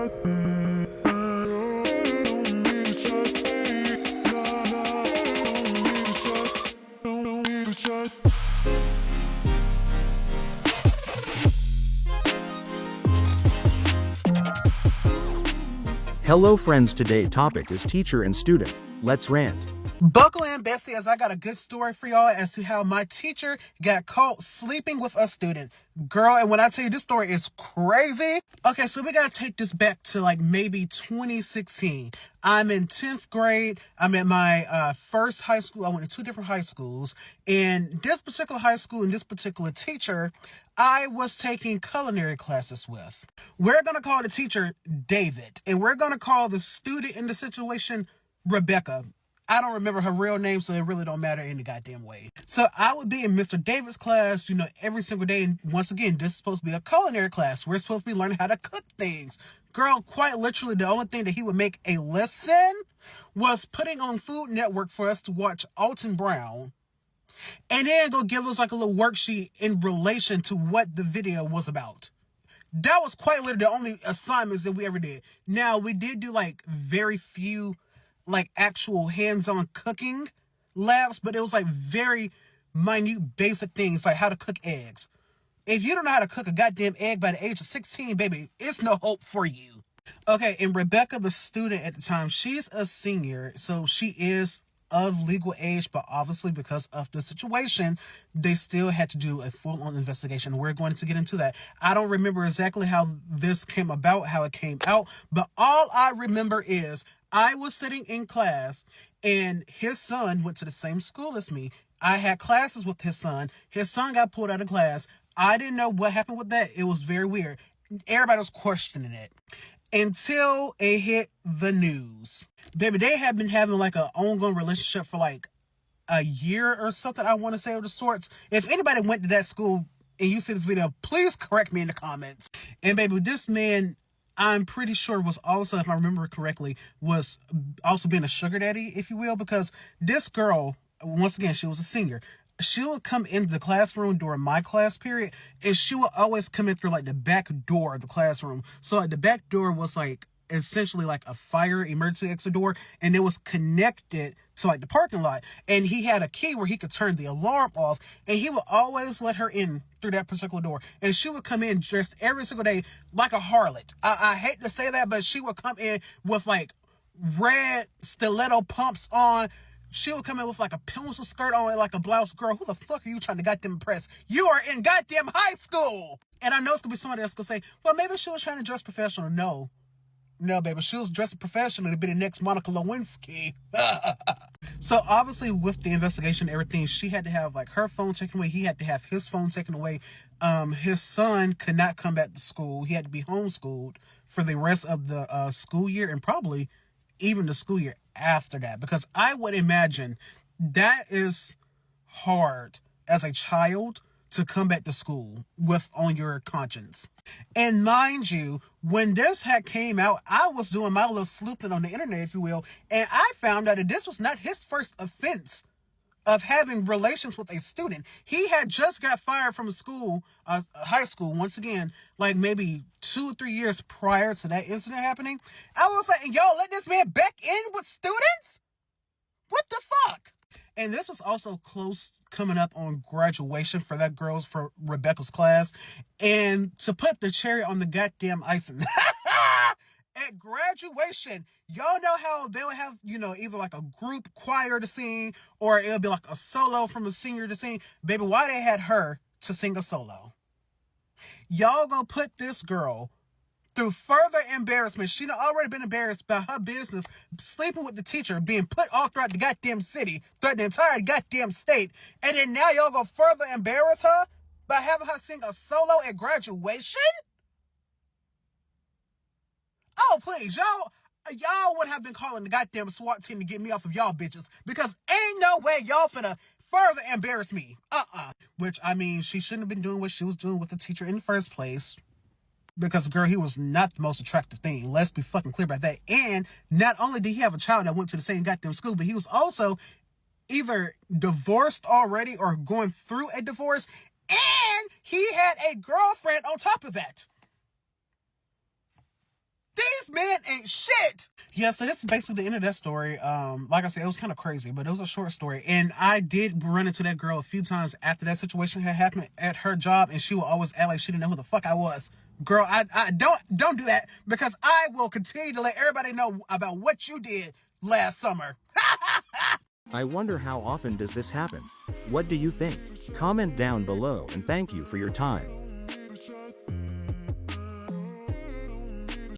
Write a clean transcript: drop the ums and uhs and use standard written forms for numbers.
Hello friends, today's topic is teacher and student. Let's rant. Buckle in, Bessie, as I got a good story for y'all as to how my teacher got caught sleeping with a student. Girl, and when I tell you this story is crazy. Okay, so we gotta take this back to like maybe 2016. I'm in 10th grade. I'm at my first high school. I went to two different high schools. In this particular high school and this particular teacher, I was taking culinary classes with. We're gonna call the teacher David, and we're gonna call the student in the situation Rebecca. I don't remember her real name, so it really don't matter any goddamn way. So I would be in Mr. David's class, every single day. And once again, this is supposed to be a culinary class. We're supposed to be learning how to cook things. Girl, quite literally, the only thing that he would make a lesson was putting on Food Network for us to watch Alton Brown. And then go give us like a little worksheet in relation to what the video was about. That was quite literally the only assignments that we ever did. Now, we did do like very few like actual hands-on cooking labs, but it was like very minute basic things like how to cook eggs. If you don't know how to cook a goddamn egg by the age of 16, baby, it's no hope for you. Okay, and Rebecca, the student at the time, she's a senior, so she is of legal age, but obviously because of the situation, they still had to do a full-on investigation. We're going to get into that. I don't remember exactly how this came about, how it came out, but all I remember is I was sitting in class and his son went to the same school as me. I had classes with his son. His son got pulled out of class. I didn't know what happened with that. It was very weird. Everybody was questioning it until it hit the news. Baby, they have been having like an ongoing relationship for like a year or something, I want to say, of the sorts. If anybody went to that school and you see this video, please correct me in the comments. And baby, this man, I'm pretty sure was also, if I remember correctly, was also being a sugar daddy, if you will, because this girl, once again, she was a senior. She would come into the classroom during my class period, and she would always come in through like the back door of the classroom. So like the back door was like essentially like a fire emergency exit door, and it was connected to like the parking lot, and he had a key where he could turn the alarm off, and he would always let her in through that particular door. And she would come in dressed every single day like a harlot. I hate to say that, but she would come in with like red stiletto pumps on. She would come in with like a pencil skirt on and like a blouse. Girl, who the fuck are you trying to goddamn impress? You are in goddamn high school! And I know it's gonna be somebody else gonna say, well, maybe she was trying to dress professional. No, baby, she was dressing professionally to be the next Monica Lewinsky. So obviously with the investigation and everything, she had to have like her phone taken away. He had to have his phone taken away. His son could not come back to school. He had to be homeschooled for the rest of the school year, and probably even the school year after that, because I would imagine that is hard as a child to come back to school with on your conscience. And mind you, when this had came out, I was doing my little sleuthing on the internet, if you will, and I found out that this was not his first offense of having relations with a student. He had just got fired from school, high school, once again, like maybe 2 or 3 years prior to that incident happening. I was like, y'all let this man back in with students? What the fuck? And this was also close coming up on graduation for Rebecca's class. And to put the cherry on the goddamn icing, at graduation, y'all know how they'll have, either like a group choir to sing, or it'll be like a solo from a singer to sing. Baby, why they had her to sing a solo? Y'all gonna put this girl through further embarrassment. She done already been embarrassed by her business, sleeping with the teacher, being put all throughout the goddamn city, throughout the entire goddamn state. And then now y'all gonna further embarrass her by having her sing a solo at graduation? Oh, please, y'all would have been calling the goddamn SWAT team to get me off of y'all bitches, because ain't no way y'all finna further embarrass me. Which, I mean, she shouldn't have been doing what she was doing with the teacher in the first place. Because, girl, he was not the most attractive thing. Let's be fucking clear about that. And not only did he have a child that went to the same goddamn school, but he was also either divorced already or going through a divorce. And he had a girlfriend on top of that. These this man ain't shit. Yeah, so this is basically the end of that story. Like I said, it was kind of crazy, but it was a short story. And I did run into that girl a few times after that situation had happened at her job, and she would always act like she didn't know who the fuck I was. Girl, I don't do that, because I will continue to let everybody know about what you did last summer. I wonder how often does this happen? What do you think? Comment down below, and thank you for your time.